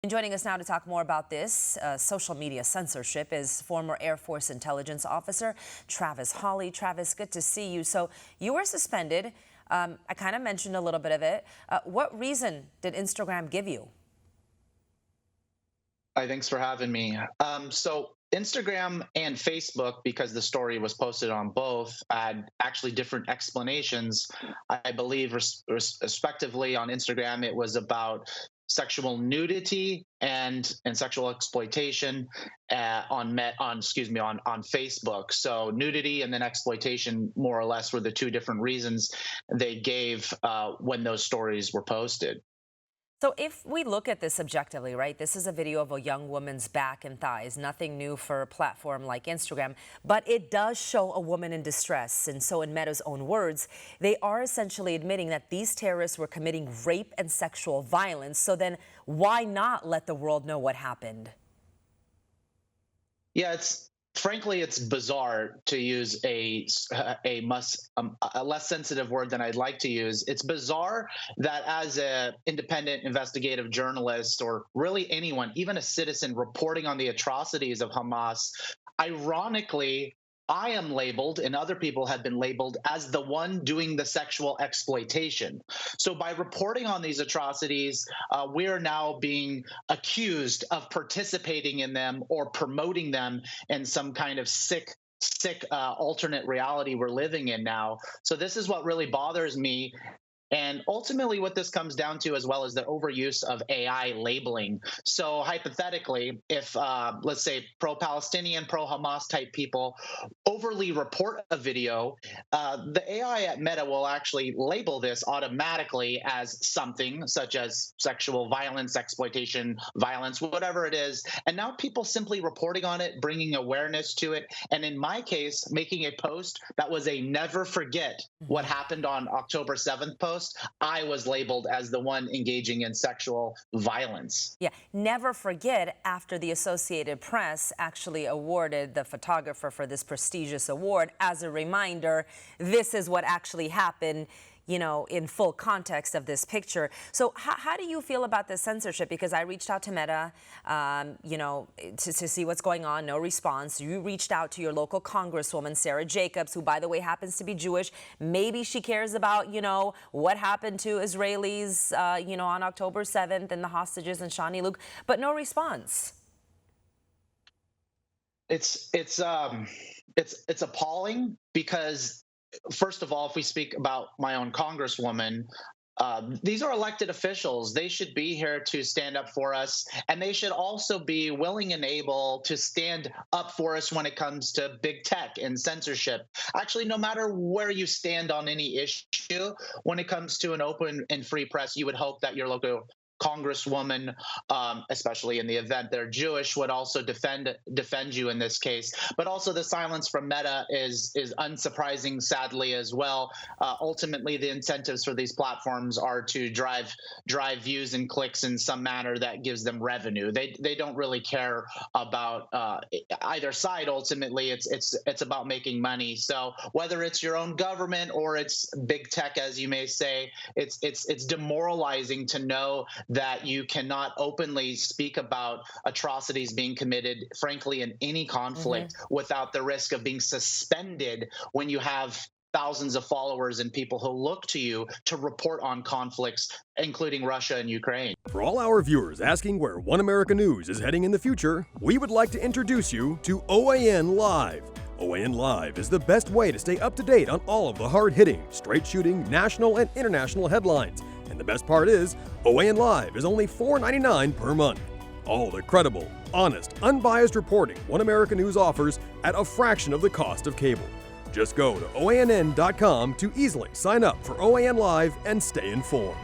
And joining us now to talk more about this social media censorship is former Air Force intelligence officer Travis Hawley. Travis, good to see you. So you were suspended. I kind of mentioned a little bit of it. What reason did Instagram give you? Hi, thanks for having me. So Instagram and Facebook, because the story was posted on both, had actually different explanations. I believe, respectively, on Instagram, it was about sexual nudity and sexual exploitation on Facebook. So nudity and then exploitation, more or less, were the two different reasons they gave when those stories were posted. So if we look at this objectively, right, this is a video of a young woman's back and thighs, nothing new for a platform like Instagram, but it does show a woman in distress. And so in Meta's own words, they are essentially admitting that these terrorists were committing rape and sexual violence. So then why not let the world know what happened? Yeah, frankly, it's bizarre, to use a less sensitive word than I'd like to use. It's bizarre that as an independent investigative journalist, or really anyone, even a citizen reporting on the atrocities of Hamas, ironically, I am labeled, and other people have been labeled, as the one doing the sexual exploitation. So by reporting on these atrocities, we are now being accused of participating in them or promoting them in some kind of sick alternate reality we're living in now. So this is what really bothers me. And ultimately, what this comes down to, as well, is the overuse of AI labeling. So hypothetically, if, let's say, pro-Palestinian, pro-Hamas type people overly report a video, the AI at Meta will actually label this automatically as something such as sexual violence, exploitation, violence, whatever it is. And now people simply reporting on it, bringing awareness to it. And in my case, making a post that was a never forget what happened on October 7th post, I was labeled as the one engaging in sexual violence. Yeah, never forget, after the Associated Press actually awarded the photographer for this prestigious award, as a reminder, this is what actually happened, you know, in full context of this picture. So how do you feel about this censorship? Because I reached out to Meta, you know, to see what's going on, no response. You reached out to your local congresswoman, Sarah Jacobs, who, by the way, happens to be Jewish. Maybe she cares about, you know, what happened to Israelis, you know, on October 7th and the hostages and Shani Luke, but no response. It's appalling because, first of all, if we speak about my own congresswoman, these are elected officials. They should be here to stand up for us, and they should also be willing and able to stand up for us when it comes to big tech and censorship. Actually, no matter where you stand on any issue, when it comes to an open and free press, you would hope that your local congresswoman, especially in the event they're Jewish, would also defend you in this case. But also the silence from Meta is unsurprising, sadly, as well. Ultimately, the incentives for these platforms are to drive views and clicks in some manner that gives them revenue. They don't really care about either side. Ultimately, it's about making money. So whether it's your own government or it's big tech, as you may say, it's demoralizing to know that you cannot openly speak about atrocities being committed, frankly, in any conflict without the risk of being suspended when you have thousands of followers and people who look to you to report on conflicts, including Russia and Ukraine. For all our viewers asking where One America News is heading in the future, we would like to introduce you to OAN Live. OAN Live is the best way to stay up to date on all of the hard-hitting, straight-shooting, national and international headlines. And the best part is, OAN Live is only $4.99 per month. All the credible, honest, unbiased reporting One America News offers at a fraction of the cost of cable. Just go to OANN.com to easily sign up for OAN Live and stay informed.